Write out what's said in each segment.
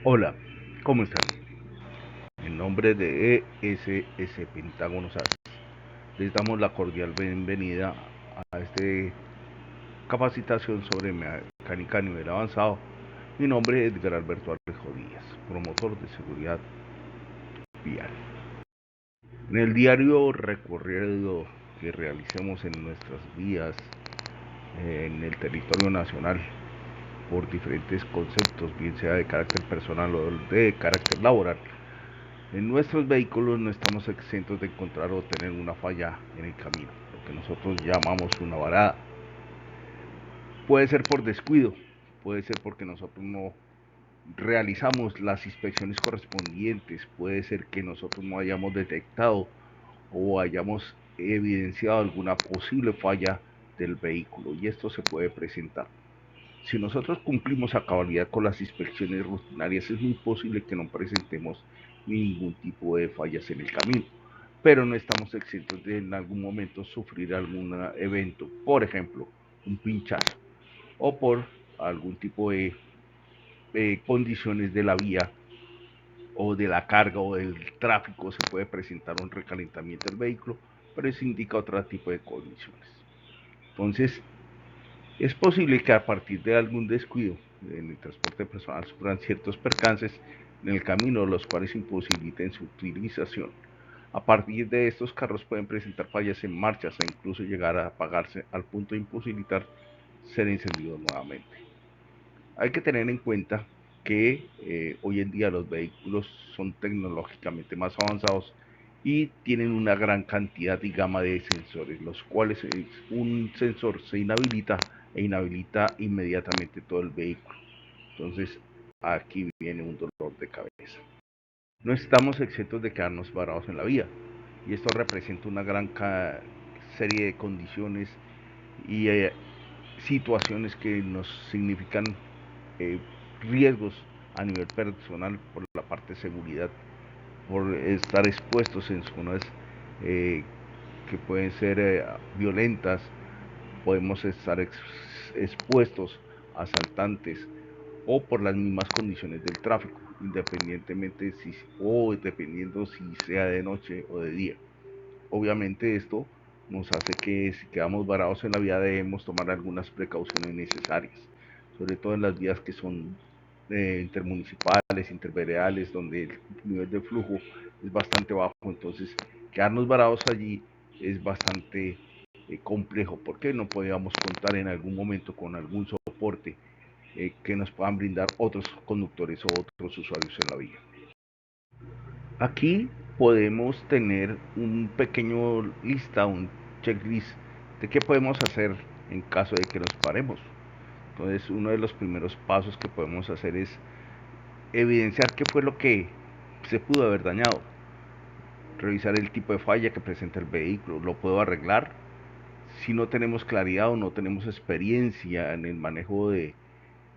Hola, ¿cómo están? En nombre de ESS Pentágono SAS, les damos la cordial bienvenida a esta capacitación sobre mecánica a nivel avanzado. Mi nombre es Edgar Alberto Alejo Díaz, promotor de seguridad vial. En el diario recorrido que realicemos en nuestras vías en el territorio nacional por diferentes conceptos, bien sea de carácter personal o de carácter laboral, en nuestros vehículos no estamos exentos de encontrar o tener una falla en el camino, lo que nosotros llamamos una varada. Puede ser por descuido, puede ser porque nosotros no realizamos las inspecciones correspondientes, puede ser que nosotros no hayamos detectado o hayamos evidenciado alguna posible falla del vehículo, y esto se puede presentar. Si nosotros cumplimos a cabalidad con las inspecciones rutinarias, es muy posible que no presentemos ningún tipo de fallas en el camino, pero no estamos exentos de en algún momento sufrir algún evento, por ejemplo, un pinchazo o por algún tipo de condiciones de la vía o de la carga o del tráfico. Se puede presentar un recalentamiento del vehículo, pero eso indica otro tipo de condiciones. Entonces, es posible que a partir de algún descuido en el transporte personal sufran ciertos percances en el camino, los cuales imposibiliten su utilización. A partir de estos carros pueden presentar fallas en marchas e incluso llegar a apagarse al punto de imposibilitar ser encendidos nuevamente. Hay que tener en cuenta que hoy en día los vehículos son tecnológicamente más avanzados y tienen una gran cantidad y gama de sensores, los cuales un sensor se inhabilita e inhabilita inmediatamente todo el vehículo. Entonces aquí viene un dolor de cabeza. No estamos exentos de quedarnos varados en la vía, y esto representa una gran serie de condiciones y situaciones que nos significan eh, riesgos a nivel personal por la parte de seguridad, por estar expuestos en zonas eh, que pueden ser violentas, podemos estar expuestos a asaltantes o por las mismas condiciones del tráfico, independientemente si o dependiendo si sea de noche o de día. Obviamente esto nos hace que si quedamos varados en la vía debemos tomar algunas precauciones necesarias, sobre todo en las vías que son intermunicipales, interveredales, donde el nivel de flujo es bastante bajo. Entonces quedarnos varados allí es bastante complejo, porque no podíamos contar en algún momento con algún soporte que nos puedan brindar otros conductores o otros usuarios en la vía. Aquí podemos tener un pequeño lista, un checklist de qué podemos hacer en caso de que nos paremos. Entonces, uno de los primeros pasos que podemos hacer es evidenciar qué fue lo que se pudo haber dañado, revisar el tipo de falla que presenta el vehículo, lo puedo arreglar. Si no tenemos claridad o no tenemos experiencia en el manejo de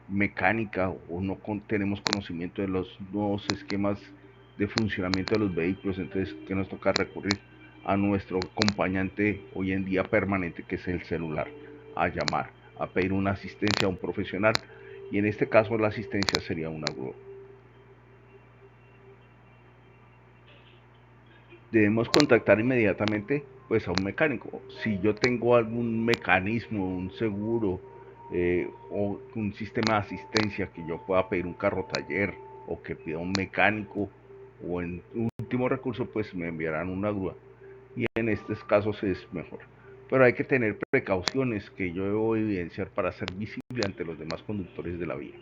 mecánica o no tenemos conocimiento de los nuevos esquemas de funcionamiento de los vehículos, entonces que nos toca recurrir a nuestro acompañante hoy en día permanente, que es el celular, a llamar, a pedir una asistencia a un profesional, y en este caso la asistencia sería una grúa. Debemos contactar inmediatamente pues a un mecánico. Si yo tengo algún mecanismo, un seguro o un sistema de asistencia, que yo pueda pedir un carro taller o que pida un mecánico, o en último recurso pues me enviarán una grúa, y en estos casos es mejor. Pero hay que tener precauciones que yo debo evidenciar para ser visible ante los demás conductores de la vía.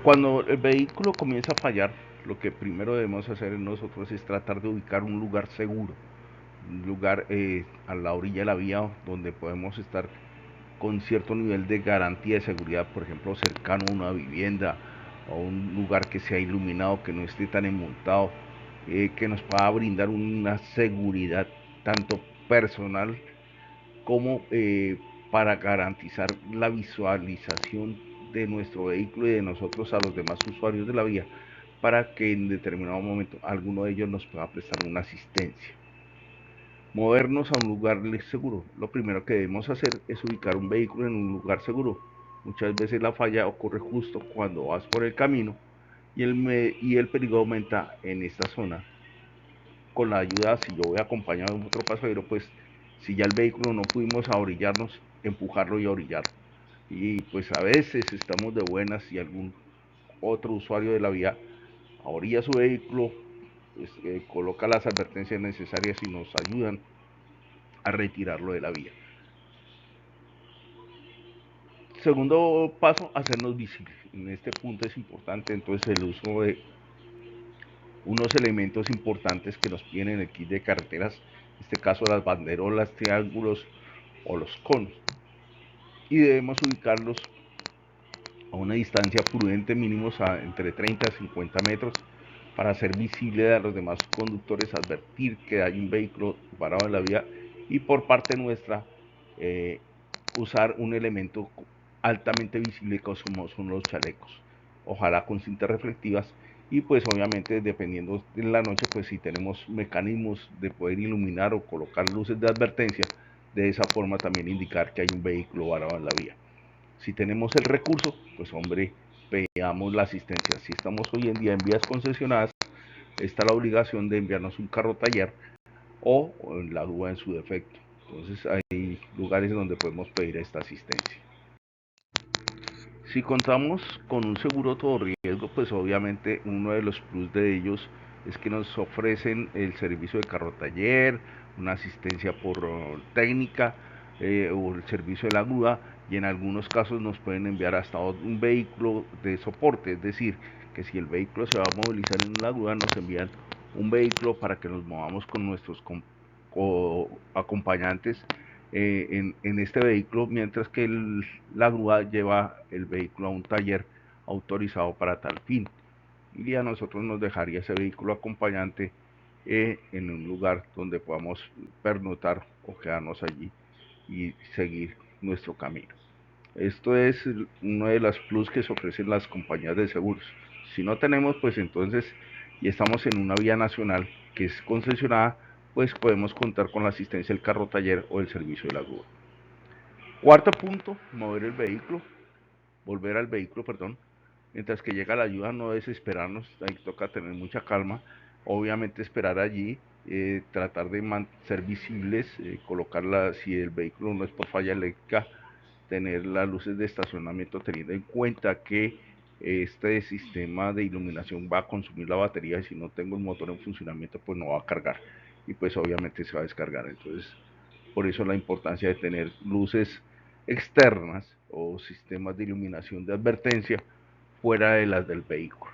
Cuando el vehículo comienza a fallar, lo que primero debemos hacer nosotros es tratar de ubicar un lugar seguro, un lugar a la orilla de la vía donde podemos estar con cierto nivel de garantía de seguridad, por ejemplo, cercano a una vivienda o un lugar que sea iluminado, que no esté tan enmontado, que nos pueda brindar una seguridad tanto personal como para garantizar la visualización de nuestro vehículo y de nosotros a los demás usuarios de la vía, para que en determinado momento alguno de ellos nos pueda prestar una asistencia. Movernos a un lugar seguro. Lo primero que debemos hacer es ubicar un vehículo en un lugar seguro. Muchas veces la falla ocurre justo cuando vas por el camino y el peligro aumenta en esta zona. Con la ayuda, si yo voy acompañado de otro pasajero, pues si ya el vehículo no pudimos ahorillarnos, empujarlo y orillar. Y pues a veces estamos de buenas y algún otro usuario de la vía orilla su vehículo, pues, coloca las advertencias necesarias y nos ayudan a retirarlo de la vía. Segundo paso, hacernos visibles. En este punto es importante entonces el uso de unos elementos importantes que nos piden en el kit de carreteras, en este caso las banderolas, triángulos o los conos. Y debemos ubicarlos a una distancia prudente mínimos entre 30 y 50 metros para hacer visible a los demás conductores, advertir que hay un vehículo parado en la vía y por parte nuestra eh, usar un elemento altamente visible como son los chalecos, ojalá con cintas reflectivas y pues obviamente dependiendo de la noche pues si tenemos mecanismos de poder iluminar o colocar luces de advertencia, de esa forma también indicar que hay un vehículo varado en la vía. Si tenemos el recurso, pues hombre, veamos la asistencia. Si estamos hoy en día en vías concesionadas, está la obligación de enviarnos un carro taller o la grúa en su defecto. Entonces hay lugares donde podemos pedir esta asistencia. Si contamos con un seguro todo riesgo, pues obviamente uno de los plus de ellos es que nos ofrecen el servicio de carro taller, una asistencia por técnica o el servicio de la grúa y en algunos casos nos pueden enviar hasta un vehículo de soporte, es decir, que si el vehículo se va a movilizar en la grúa nos envían un vehículo para que nos movamos con nuestros acompañantes en este vehículo, mientras que la grúa lleva el vehículo a un taller autorizado para tal fin. Y a nosotros nos dejaría ese vehículo acompañante en un lugar donde podamos pernotar o quedarnos allí y seguir nuestro camino. Esto es uno de las plus que se ofrecen las compañías de seguros. Si no tenemos, pues entonces, y estamos en una vía nacional que es concesionada, pues podemos contar con la asistencia del carro taller o el servicio de la grúa. Cuarto punto, mover el vehículo, volver al vehículo, perdón. Mientras que llega la ayuda, no desesperarnos, ahí toca tener mucha calma. Obviamente esperar allí, tratar de ser visibles, colocarla, si el vehículo no es por falla eléctrica, tener las luces de estacionamiento teniendo en cuenta que este sistema de iluminación va a consumir la batería y si no tengo el motor en funcionamiento pues no va a cargar y pues obviamente se va a descargar. Entonces por eso la importancia de tener luces externas o sistemas de iluminación de advertencia fuera de las del vehículo.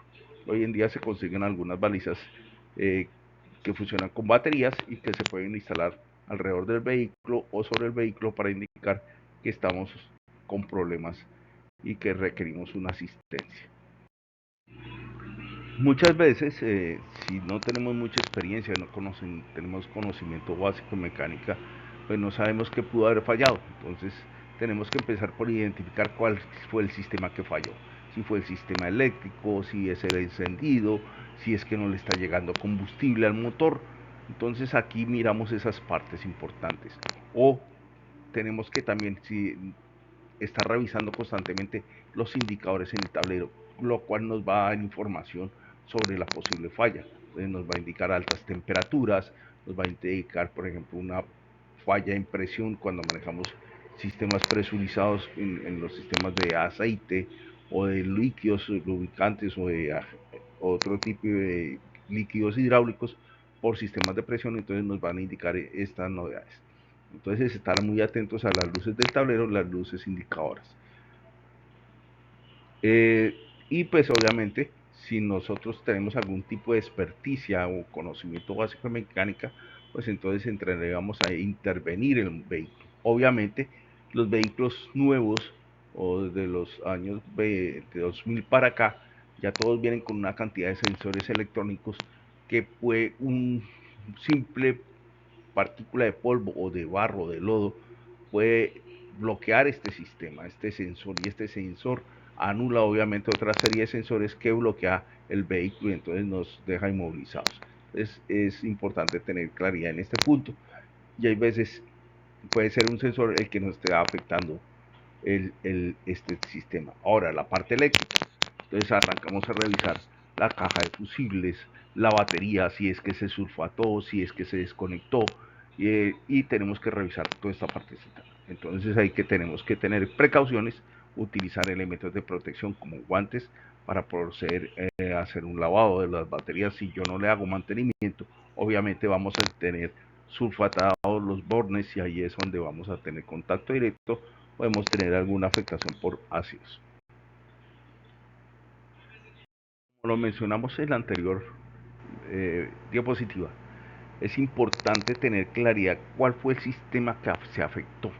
Hoy en día se consiguen algunas balizas eh, que funcionan con baterías y que se pueden instalar alrededor del vehículo o sobre el vehículo para indicar que estamos con problemas y que requerimos una asistencia. Muchas veces, si no tenemos mucha experiencia, tenemos conocimiento básico en mecánica, pues no sabemos qué pudo haber fallado. Entonces, tenemos que empezar por identificar cuál fue el sistema que falló. Si fue el sistema eléctrico, si es el encendido, si es que no le está llegando combustible al motor. Entonces, aquí miramos esas partes importantes. O tenemos que también, si está revisando constantemente los indicadores en el tablero, lo cual nos va a dar información sobre la posible falla. Entonces nos va a indicar altas temperaturas, nos va a indicar, por ejemplo, una falla en presión cuando manejamos sistemas presurizados en los sistemas de aceite o de líquidos lubricantes o de otro tipo de líquidos hidráulicos por sistemas de presión, entonces nos van a indicar estas novedades. Entonces estar muy atentos a las luces del tablero, las luces indicadoras. Y pues obviamente si nosotros tenemos algún tipo de experticia o conocimiento básico de mecánica, pues entonces entraríamos a intervenir en un vehículo. Obviamente los vehículos nuevos o de los años de 2000 para acá, ya todos vienen con una cantidad de sensores electrónicos que puede un simple partícula de polvo o de barro o de lodo puede bloquear este sistema, este sensor, y este sensor anula obviamente otra serie de sensores que bloquea el vehículo y entonces nos deja inmovilizados. Es importante tener claridad en este punto y hay veces puede ser un sensor el que nos esté afectando este sistema. Ahora, la parte eléctrica. Entonces arrancamos a revisar la caja de fusibles, la batería, si es que se sulfató, si es que se desconectó, y tenemos que revisar toda esta partecita. Entonces ahí que tenemos que tener precauciones, utilizar elementos de protección como guantes para proceder a hacer un lavado de las baterías. Si yo no le hago mantenimiento, obviamente vamos a tener sulfatados los bornes y ahí es donde vamos a tener contacto directo, podemos tener alguna afectación por ácidos. Como lo mencionamos en la anterior diapositiva, es importante tener claridad cuál fue el sistema que se afectó.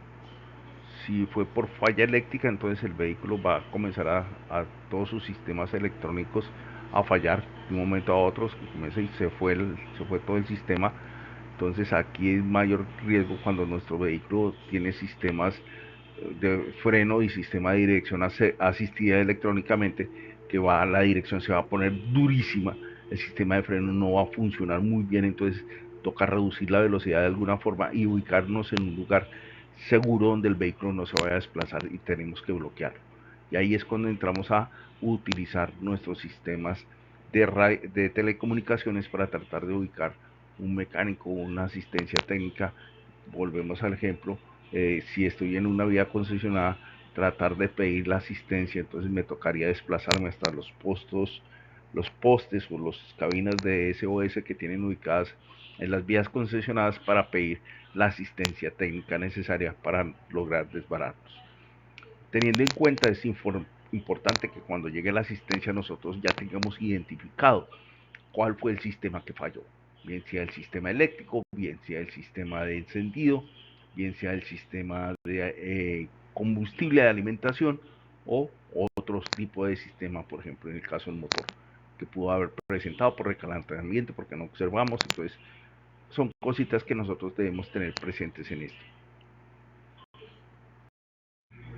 Si fue por falla eléctrica, entonces el vehículo va a comenzar a todos sus sistemas electrónicos a fallar de un momento a otro, y se fue todo el sistema. Entonces aquí es mayor riesgo cuando nuestro vehículo tiene sistemas de freno y sistema de dirección asistida electrónicamente, que la dirección se va a poner durísima, el sistema de freno no va a funcionar muy bien, entonces toca reducir la velocidad de alguna forma y ubicarnos en un lugar seguro donde el vehículo no se vaya a desplazar y tenemos que bloquearlo. Y ahí es cuando entramos a utilizar nuestros sistemas de telecomunicaciones para tratar de ubicar un mecánico, una asistencia técnica. Volvemos al ejemplo, si estoy en una vía concesionada, tratar de pedir la asistencia, entonces me tocaría desplazarme hasta los postes o las cabinas de SOS que tienen ubicadas en las vías concesionadas para pedir la asistencia técnica necesaria para lograr desbararlos. Teniendo en cuenta, es importante que cuando llegue la asistencia nosotros ya tengamos identificado cuál fue el sistema que falló, bien sea el sistema eléctrico, bien sea el sistema de encendido, bien sea el sistema de combustible de alimentación o otros tipos de sistema, por ejemplo en el caso del motor, que pudo haber presentado por recalentamiento porque no observamos. Entonces son cositas que nosotros debemos tener presentes en esto.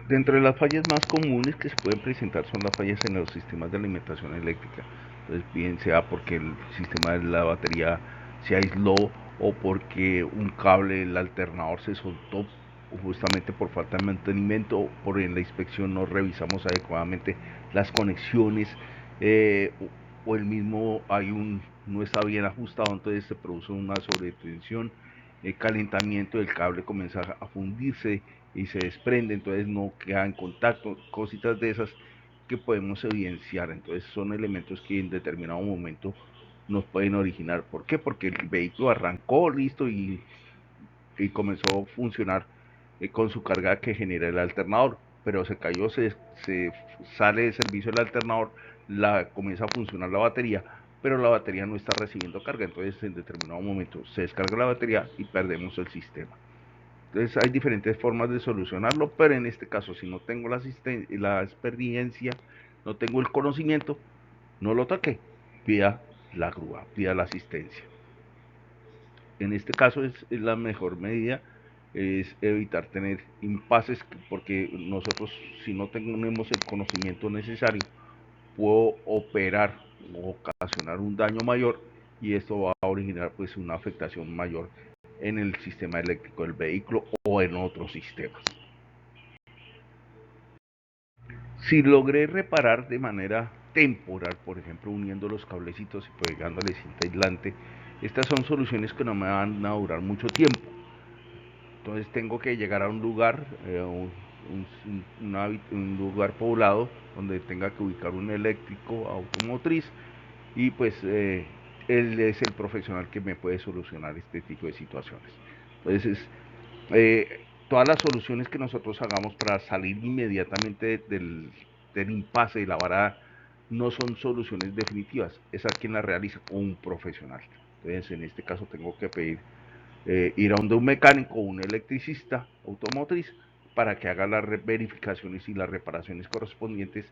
Dentro de las fallas más comunes que se pueden presentar son las fallas en los sistemas de alimentación eléctrica. Entonces, bien sea porque el sistema de la batería se aisló o porque un cable del alternador se soltó justamente por falta de mantenimiento o por en la inspección no revisamos adecuadamente las conexiones, eh, o el mismo no está bien ajustado, entonces se produce una sobretensión, el calentamiento del cable comienza a fundirse y se desprende, entonces no queda en contacto, cositas de esas que podemos evidenciar. Entonces son elementos que en determinado momento nos pueden originar. ¿Por qué? Porque el vehículo arrancó listo y comenzó a funcionar con su carga que genera el alternador, pero se cayó, se sale de servicio el alternador, comienza a funcionar la batería, pero la batería no está recibiendo carga, entonces en determinado momento se descarga la batería y perdemos el sistema. Entonces hay diferentes formas de solucionarlo, pero en este caso si no tengo la experiencia, no tengo el conocimiento, no lo toque, pida la grúa, pida la asistencia. En este caso es la mejor medida, es evitar tener impases, porque nosotros si no tenemos el conocimiento necesario, puedo operar o ocasionar un daño mayor y esto va a originar pues una afectación mayor en el sistema eléctrico del vehículo o en otros sistemas. Si logré reparar de manera temporal, por ejemplo uniendo los cablecitos y pegándole cinta aislante, estas son soluciones que no me van a durar mucho tiempo. Entonces tengo que llegar a un lugar, un lugar poblado donde tenga que ubicar un eléctrico automotriz y pues él es el profesional que me puede solucionar este tipo de situaciones. Entonces, todas las soluciones que nosotros hagamos para salir inmediatamente del impasse de la varada no son soluciones definitivas, es a quien la realiza un profesional. Entonces, en este caso tengo que pedir ir a donde un mecánico o un electricista automotriz para que haga las verificaciones y las reparaciones correspondientes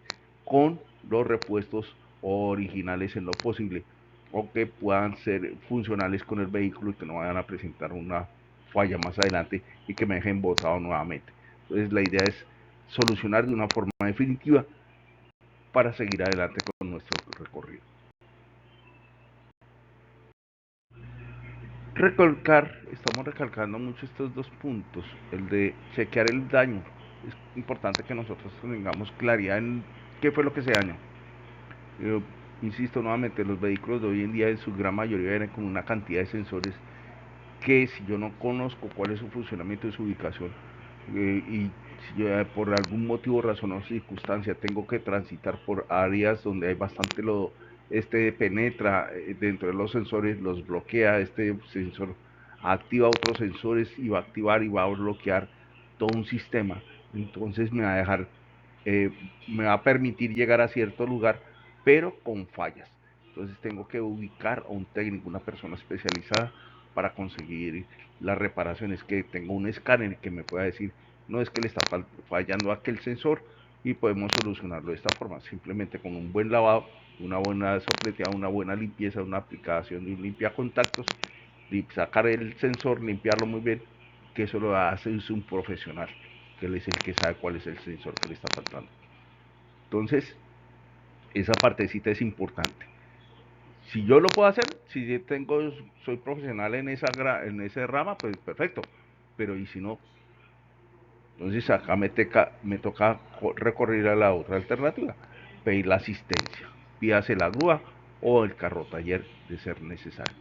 con los repuestos originales en lo posible o que puedan ser funcionales con el vehículo y que no vayan a presentar una falla más adelante y que me dejen botado nuevamente. Entonces la idea es solucionar de una forma definitiva para seguir adelante con nuestro recorrido. Estamos recalcando mucho estos dos puntos, el de chequear el daño, es importante que nosotros tengamos claridad en qué fue lo que se dañó. Yo insisto nuevamente, los vehículos de hoy en día en su gran mayoría vienen con una cantidad de sensores que si yo no conozco cuál es su funcionamiento y su ubicación, y si yo por algún motivo, razón o circunstancia tengo que transitar por áreas donde hay bastante lodo, este penetra dentro de los sensores, los bloquea, este sensor activa otros sensores y va a activar y va a bloquear todo un sistema. Entonces me va a dejar, eh, me va a permitir llegar a cierto lugar, pero con fallas. Entonces tengo que ubicar a un técnico, una persona especializada para conseguir las reparaciones, que tenga un escáner que me pueda decir, no es que le está fallando aquel sensor y podemos solucionarlo de esta forma, simplemente con un buen lavado, una buena sopleteada, una buena limpieza, una aplicación de un limpiacontactos, sacar el sensor, limpiarlo muy bien, que eso lo hace un profesional, que es el que sabe cuál es el sensor que le está faltando. Entonces, esa partecita es importante. Si yo lo puedo hacer, si tengo, soy profesional en esa rama, pues perfecto. Pero y si no, entonces acá me toca recorrer a la otra alternativa, pedir la asistencia, pídase la grúa o el carro taller de ser necesario.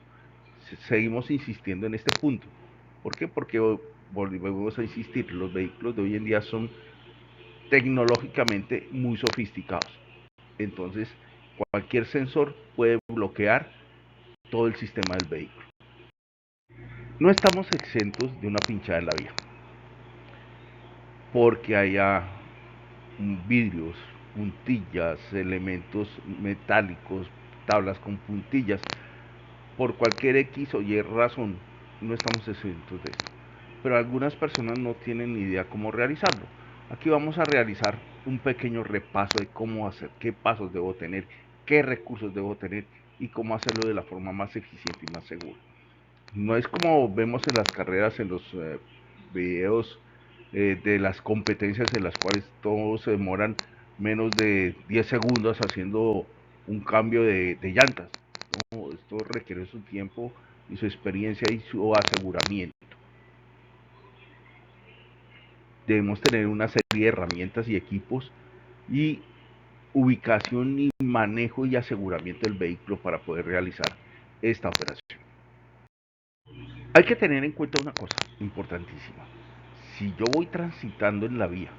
Seguimos insistiendo en este punto. ¿Por qué? Porque volvemos a insistir, los vehículos de hoy en día son tecnológicamente muy sofisticados. Entonces, cualquier sensor puede bloquear todo el sistema del vehículo. No estamos exentos de una pinchada en la vía, porque haya vidrios, puntillas, elementos metálicos, tablas con puntillas, por cualquier X o Y razón, no estamos exentos de esto. Pero algunas personas no tienen ni idea cómo realizarlo. Aquí vamos a realizar un pequeño repaso de cómo hacer, qué pasos debo tener, qué recursos debo tener y cómo hacerlo de la forma más eficiente y más segura. No es como vemos en las carreras, en los videos de las competencias en las cuales todos se demoran menos de 10 segundos haciendo un cambio de llantas. No, esto requiere su tiempo y su experiencia y su aseguramiento. Debemos tener una serie de herramientas y equipos y ubicación y manejo y aseguramiento del vehículo para poder realizar esta operación. Hay que tener en cuenta una cosa importantísima. Si yo voy transitando en la vía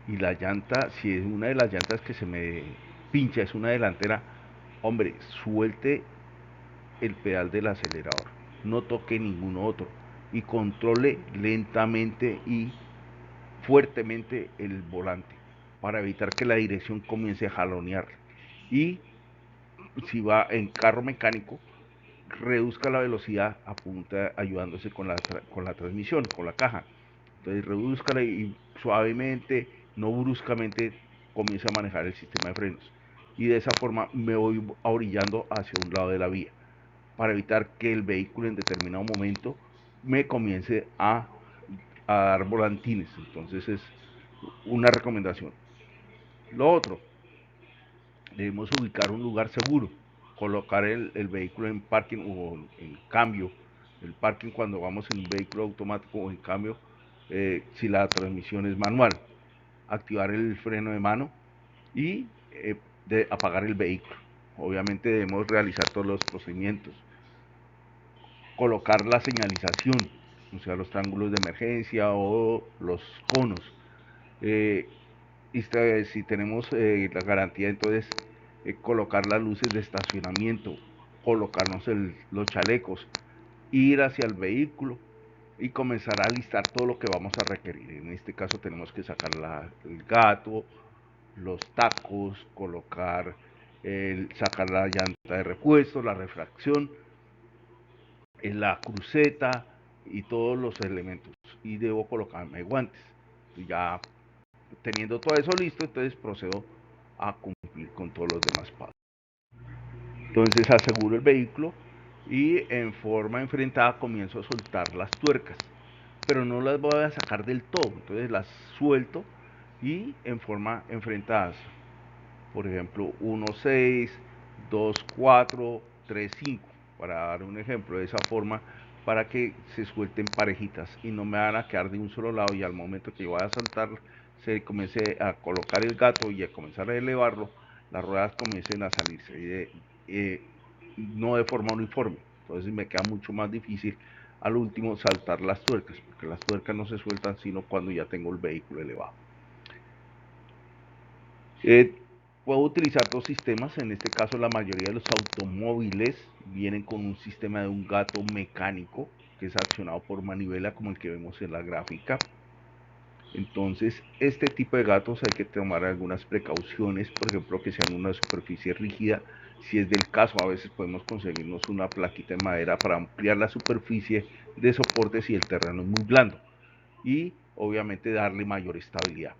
y la llanta, si es una de las llantas que se me pincha, es una delantera, hombre, suelte el pedal del acelerador, no toque ningún otro y controle lentamente y fuertemente el volante para evitar que la dirección comience a jalonear. Y si va en carro mecánico, reduzca la velocidad, apunta ayudándose con la transmisión, con la caja. Entonces reduzca y suavemente, no bruscamente, comience a manejar el sistema de frenos. Y de esa forma me voy orillando hacia un lado de la vía para evitar que el vehículo en determinado momento me comience a dar volantines. Entonces es una recomendación. Lo otro, debemos ubicar un lugar seguro, colocar el vehículo en parking o en cambio. El parking cuando vamos en un vehículo automático o en cambio, si la transmisión es manual, activar el freno de mano y de apagar el vehículo. Obviamente debemos realizar todos los procedimientos, colocar la señalización, o sea, los triángulos de emergencia o los conos. Eh, si tenemos la garantía, entonces colocar las luces de estacionamiento, colocarnos los chalecos, ir hacia el vehículo y comenzar a listar todo lo que vamos a requerir. En este caso tenemos que sacar el gato, los tacos, sacar la llanta de repuesto, la refracción, la cruceta y todos los elementos. Y debo colocarme guantes. Ya teniendo todo eso listo, entonces procedo a cumplir con todos los demás pasos. Entonces aseguro el vehículo y en forma enfrentada comienzo a soltar las tuercas, pero no las voy a sacar del todo, entonces las suelto y en forma enfrentadas. Por ejemplo, 1, 6, 2, 4, 3, 5, para dar un ejemplo. De esa forma para que se suelten parejitas y no me van a quedar de un solo lado, y al momento que yo vaya a saltar, se comience a colocar el gato y a comenzar a elevarlo, las ruedas comiencen a salirse no de forma uniforme. Entonces me queda mucho más difícil al último saltar las tuercas, porque las tuercas no se sueltan sino cuando ya tengo el vehículo elevado. Puedo utilizar dos sistemas. En este caso, la mayoría de los automóviles vienen con un sistema de un gato mecánico que es accionado por manivela, como el que vemos en la gráfica. Entonces, este tipo de gatos hay que tomar algunas precauciones, por ejemplo, que sean una superficie rígida. Si es del caso, a veces podemos conseguirnos una plaquita de madera para ampliar la superficie de soporte si el terreno es muy blando, y obviamente darle mayor estabilidad.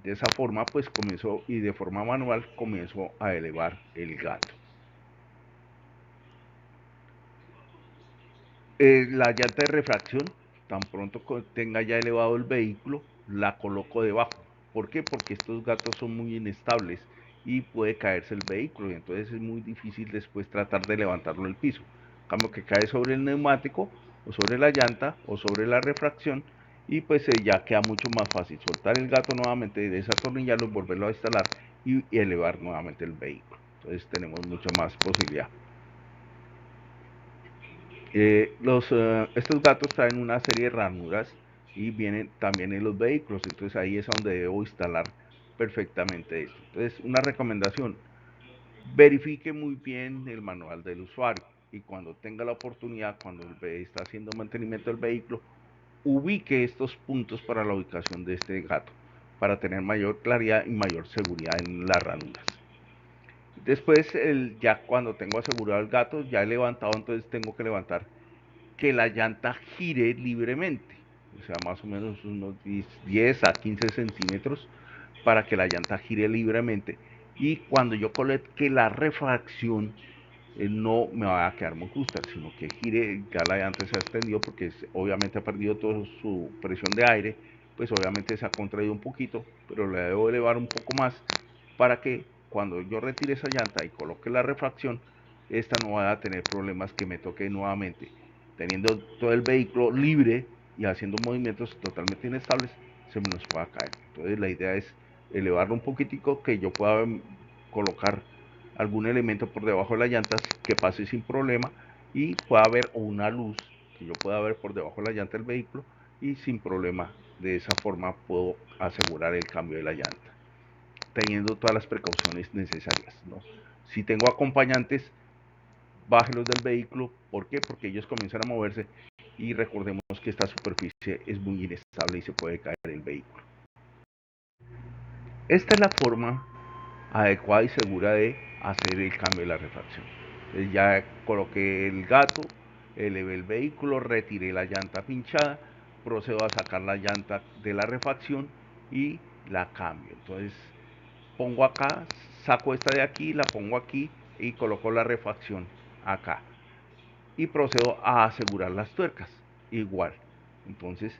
De esa forma, pues comienzo, y de forma manual comienzo a elevar el gato. La llanta de refracción, tan pronto tenga ya elevado el vehículo, la coloco debajo. ¿Por qué? Porque estos gatos son muy inestables y puede caerse el vehículo, y entonces es muy difícil después tratar de levantarlo del piso. En cambio, que cae sobre el neumático o sobre la llanta o sobre la refracción, y pues ya queda mucho más fácil soltar el gato nuevamente, desatornillarlo, volverlo a instalar y elevar nuevamente el vehículo. Entonces tenemos mucha más posibilidad. Estos gatos traen una serie de ranuras y vienen también en los vehículos, entonces ahí es donde debo instalar perfectamente esto. Entonces, una recomendación: verifique muy bien el manual del usuario, y cuando tenga la oportunidad, cuando está haciendo mantenimiento del vehículo, ubique estos puntos para la ubicación de este gato, para tener mayor claridad y mayor seguridad en las ranuras. Después, ya cuando tengo asegurado el gato, ya he levantado, entonces tengo que levantar que la llanta gire libremente, o sea, más o menos unos 10 a 15 centímetros, para que la llanta gire libremente, y cuando yo coloque la refacción, no me va a quedar muy justa, sino que gire. Ya la llanta se ha extendido porque obviamente ha perdido toda su presión de aire, pues obviamente se ha contraído un poquito, pero la debo elevar un poco más para que cuando yo retire esa llanta y coloque la refacción, esta no vaya a tener problemas que me toque nuevamente. Teniendo todo el vehículo libre y haciendo movimientos totalmente inestables, se me nos pueda caer. Entonces la idea es elevarlo un poquitico, que yo pueda colocar algún elemento por debajo de las llantas que pase sin problema, y pueda haber una luz que yo pueda ver por debajo de la llanta del vehículo, y sin problema, de esa forma puedo asegurar el cambio de la llanta, teniendo todas las precauciones necesarias, ¿no? Si tengo acompañantes, bájelos del vehículo. ¿Por qué? Porque ellos comienzan a moverse, y recordemos que esta superficie es muy inestable y se puede caer el vehículo. Esta es la forma adecuada y segura de hacer el cambio de la refacción. Entonces ya coloqué el gato, elevé el vehículo, retiré la llanta pinchada, procedo a sacar la llanta de la refacción y la cambio. Entonces pongo acá, saco esta de aquí, la pongo aquí y coloco la refacción acá, y procedo a asegurar las tuercas igual. Entonces,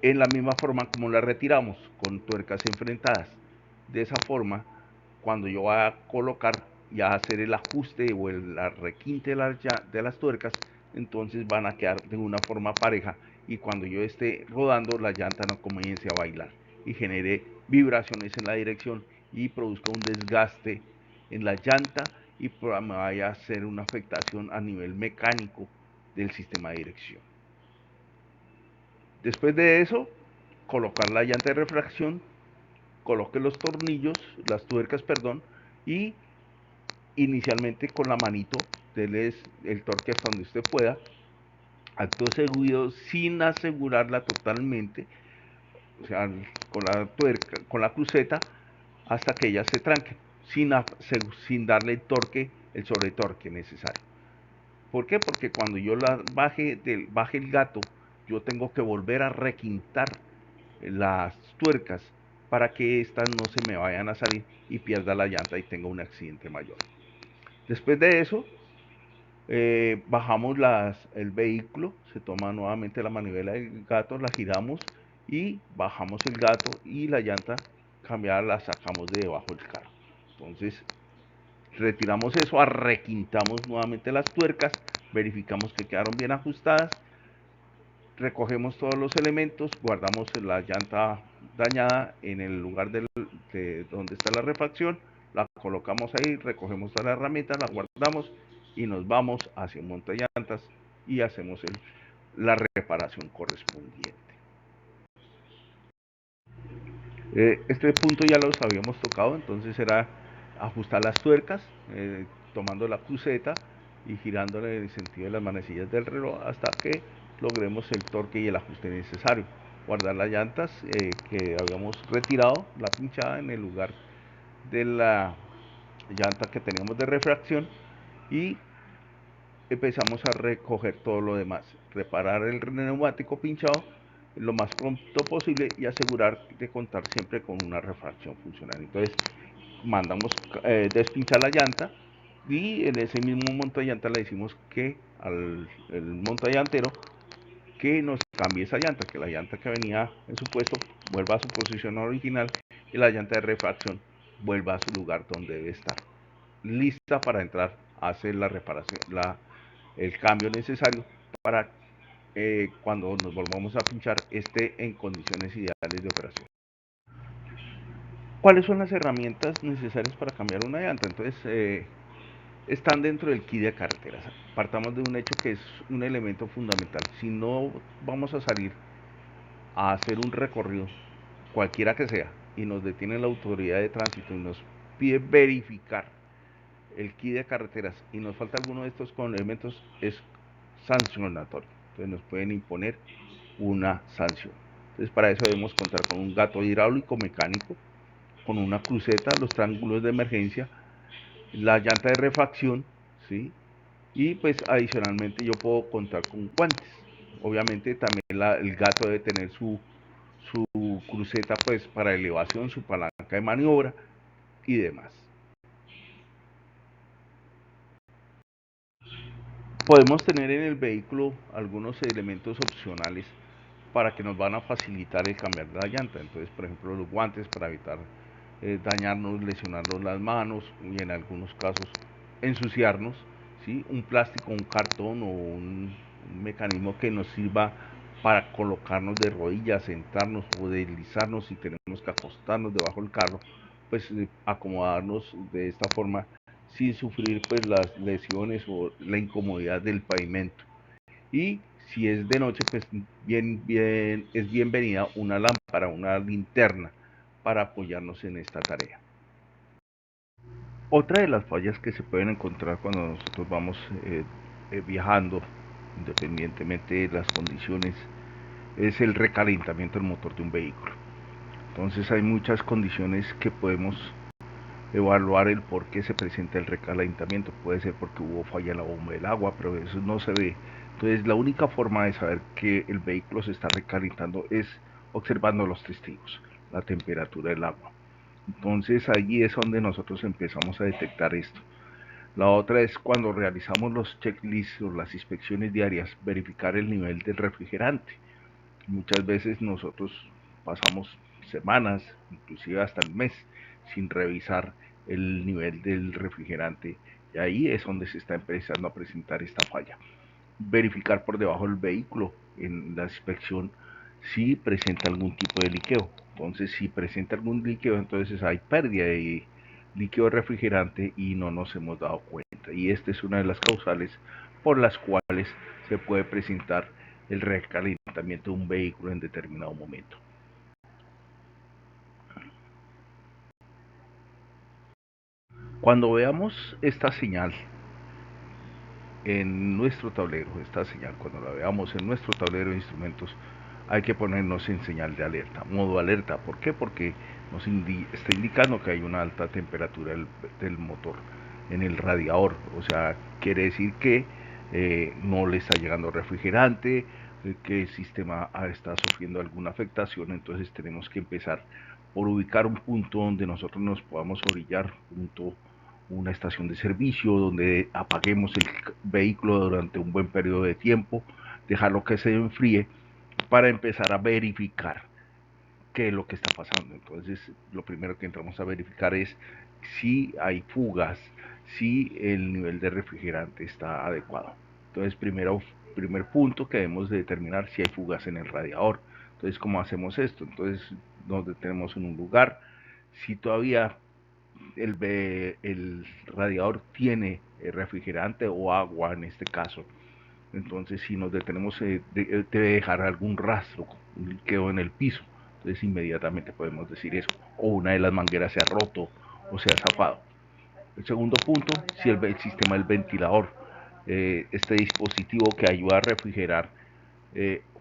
en la misma forma como la retiramos, con tuercas enfrentadas. De esa forma, cuando yo voy a colocar y a hacer el ajuste o el requinte de las tuercas, entonces van a quedar de una forma pareja, y cuando yo esté rodando, la llanta no comience a bailar y genere vibraciones en la dirección y produzca un desgaste en la llanta, y me vaya a hacer una afectación a nivel mecánico del sistema de dirección. Después de eso, colocar la llanta de refracción, coloque los tornillos, las tuercas, perdón, y inicialmente con la manito déles el torque hasta donde usted pueda, acto seguido, sin asegurarla totalmente, o sea, con la tuerca, con la cruceta, hasta que ella se tranque, sin darle el torque, el sobretorque necesario. ¿Por qué? Porque cuando yo baje el gato, yo tengo que volver a requintar las tuercas para que estas no se me vayan a salir y pierda la llanta y tenga un accidente mayor. Después de eso, bajamos el vehículo, se toma nuevamente la manivela del gato, la giramos y bajamos el gato, y la llanta cambiada la sacamos de debajo del carro. Entonces retiramos eso, requintamos nuevamente las tuercas verificamos que quedaron bien ajustadas, recogemos todos los elementos, guardamos la llanta dañada en el lugar de donde está la refacción, la colocamos ahí, recogemos toda la herramienta, la guardamos y nos vamos hacia un montallantas y hacemos la reparación correspondiente. Este punto ya los habíamos tocado, entonces era ajustar las tuercas, tomando la cruceta y girándole en el sentido de las manecillas del reloj hasta que logremos el torque y el ajuste necesario. Guardar las llantas que habíamos retirado, la pinchada en el lugar de la llanta que teníamos de refracción, y empezamos a recoger todo lo demás, reparar el neumático pinchado lo más pronto posible y asegurar de contar siempre con una refacción funcional. Entonces mandamos despinchar la llanta y en ese mismo montallanta le decimos que al montallantero que nos cambie esa llanta, que la llanta que venía en su puesto vuelva a su posición original y la llanta de refacción vuelva a su lugar donde debe estar, lista para entrar a hacer la reparación, el cambio necesario para cuando nos volvamos a pinchar esté en condiciones ideales de operación. ¿Cuáles son las herramientas necesarias para cambiar una llanta? Entonces, están dentro del kit de carreteras. Partamos de un hecho que es un elemento fundamental. Si no vamos a salir a hacer un recorrido, cualquiera que sea, y nos detiene la autoridad de tránsito y nos pide verificar el kit de carreteras y nos falta alguno de estos elementos, es sancionatorio. Entonces nos pueden imponer una sanción. Entonces para eso debemos contar con un gato hidráulico mecánico, con una cruceta, los triángulos de emergencia, la llanta de refacción, ¿sí? Y pues adicionalmente yo puedo contar con guantes. Obviamente también el gato debe tener su cruceta pues para elevación, su palanca de maniobra y demás. Podemos tener en el vehículo algunos elementos opcionales para que nos van a facilitar el cambiar de la llanta. Entonces, por ejemplo, los guantes para evitar dañarnos, lesionarnos las manos y en algunos casos ensuciarnos, ¿sí? Un plástico, un cartón o un mecanismo que nos sirva para colocarnos de rodillas, sentarnos o deslizarnos si tenemos que acostarnos debajo del carro, pues acomodarnos de esta forma sin sufrir pues las lesiones o la incomodidad del pavimento. Y si es de noche, pues es bienvenida una lámpara, una linterna para apoyarnos en esta tarea. Otra de las fallas que se pueden encontrar cuando nosotros vamos viajando, independientemente de las condiciones, es el recalentamiento del motor de un vehículo. Entonces hay muchas condiciones que podemos evaluar el por qué se presenta el recalentamiento. Puede ser porque hubo falla en la bomba del agua, pero eso no se ve. Entonces la única forma de saber que el vehículo se está recalentando es observando los testigos, la temperatura del agua. Entonces allí es donde nosotros empezamos a detectar esto. La otra es cuando realizamos los checklists o las inspecciones diarias, verificar el nivel del refrigerante. Muchas veces nosotros pasamos semanas, inclusive hasta el mes, sin revisar el nivel del refrigerante y ahí es donde se está empezando a presentar esta falla. Verificar por debajo del vehículo en la inspección si presenta algún tipo de liqueo. Entonces, si presenta algún liqueo, entonces hay pérdida de líquido refrigerante y no nos hemos dado cuenta. Y esta es una de las causales por las cuales se puede presentar el recalentamiento de un vehículo en determinado momento. Cuando veamos esta señal en nuestro tablero, esta señal, cuando la veamos en nuestro tablero de instrumentos, hay que ponernos en señal de alerta, modo alerta. ¿Por qué? Porque nos está indicando que hay una alta temperatura del motor en el radiador. O sea, quiere decir que no le está llegando refrigerante, que el sistema está sufriendo alguna afectación. Entonces tenemos que empezar por ubicar un punto donde nosotros nos podamos orillar junto una estación de servicio donde apaguemos el vehículo durante un buen periodo de tiempo, dejarlo que se enfríe para empezar a verificar qué es lo que está pasando. Entonces, lo primero que entramos a verificar es si hay fugas, si el nivel de refrigerante está adecuado. Entonces, primer punto que debemos de determinar si hay fugas en el radiador. Entonces, ¿cómo hacemos esto? Entonces, nos detenemos en un lugar. Si todavía el radiador tiene refrigerante o agua en este caso, entonces si nos detenemos debe dejar algún rastro, un liqueo en el piso, entonces inmediatamente podemos decir eso, o una de las mangueras se ha roto o se ha zafado. El segundo punto, si el sistema del ventilador, este dispositivo que ayuda a refrigerar,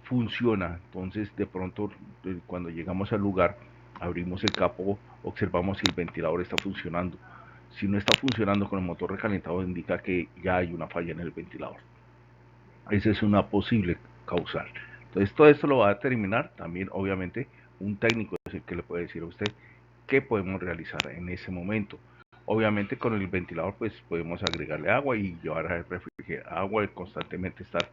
funciona, entonces de pronto cuando llegamos al lugar, abrimos el capó, observamos si el ventilador está funcionando. Si no está funcionando con el motor recalentado, indica que ya hay una falla en el ventilador. Esa es una posible causal. Entonces todo esto lo va a determinar también, obviamente, un técnico es el que le puede decir a usted qué podemos realizar en ese momento. Obviamente con el ventilador pues podemos agregarle agua y llevar a refrigerar agua y constantemente estar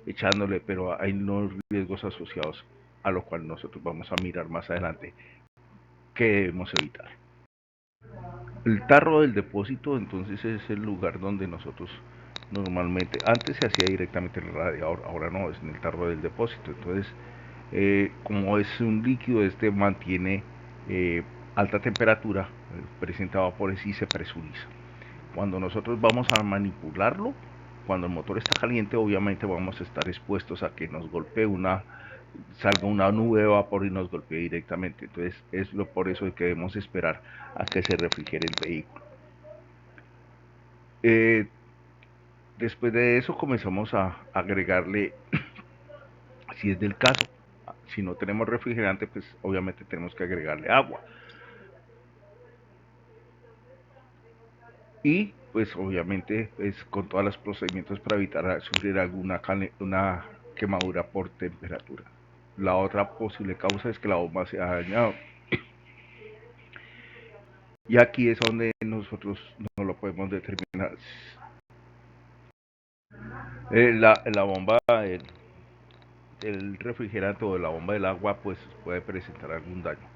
echándole, pero hay unos riesgos asociados a lo cual nosotros vamos a mirar más adelante que debemos evitar. El tarro del depósito entonces es el lugar donde nosotros normalmente, antes se hacía directamente en el radiador, ahora no, es en el tarro del depósito. Entonces, como es un líquido, este mantiene alta temperatura, presenta vapores y se presuriza. Cuando nosotros vamos a manipularlo, cuando el motor está caliente, obviamente vamos a estar expuestos a que nos golpee salga una nube de vapor y nos golpee directamente. Entonces es por eso que debemos esperar a que se refrigere el vehículo. Después de eso comenzamos a agregarle, si es del caso, si no tenemos refrigerante, pues obviamente tenemos que agregarle agua. Y pues obviamente pues, con todos los procedimientos para evitar sufrir una quemadura por temperatura. La otra posible causa es que la bomba se ha dañado. Y aquí es donde nosotros no lo podemos determinar. La bomba, el refrigerante o la bomba del agua pues puede presentar algún daño.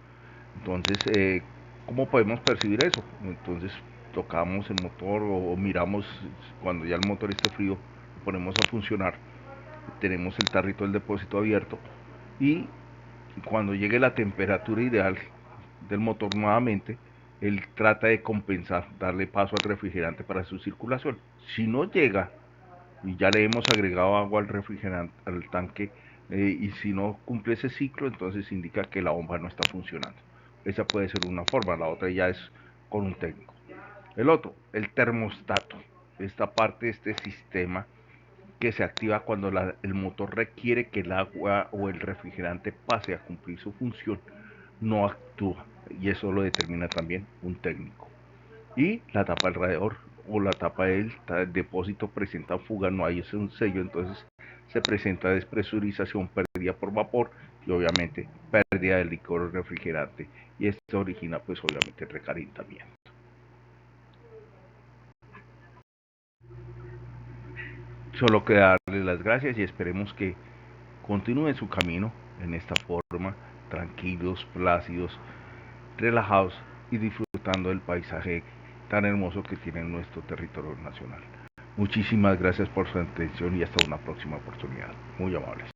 Entonces, ¿cómo podemos percibir eso? Entonces tocamos el motor o miramos cuando ya el motor esté frío, lo ponemos a funcionar, tenemos el tarrito del depósito abierto y cuando llegue la temperatura ideal del motor nuevamente, él trata de compensar, darle paso al refrigerante para su circulación. Si no llega y ya le hemos agregado agua al refrigerante, al tanque, y si no cumple ese ciclo, entonces indica que la bomba no está funcionando. Esa puede ser una forma, la otra ya es con un técnico. El otro, el termostato. Esta parte, este sistema que se activa cuando el motor requiere que el agua o el refrigerante pase a cumplir su función, no actúa. Y eso lo determina también un técnico. Y la tapa del radiador o la tapa del depósito presenta fuga, no hay un sello, entonces se presenta despresurización, pérdida por vapor y obviamente pérdida de licor refrigerante. Y esto origina pues obviamente el recalentamiento. Solo queda darles las gracias y esperemos que continúen su camino en esta forma, tranquilos, plácidos, relajados y disfrutando del paisaje tan hermoso que tiene nuestro territorio nacional. Muchísimas gracias por su atención y hasta una próxima oportunidad. Muy amables.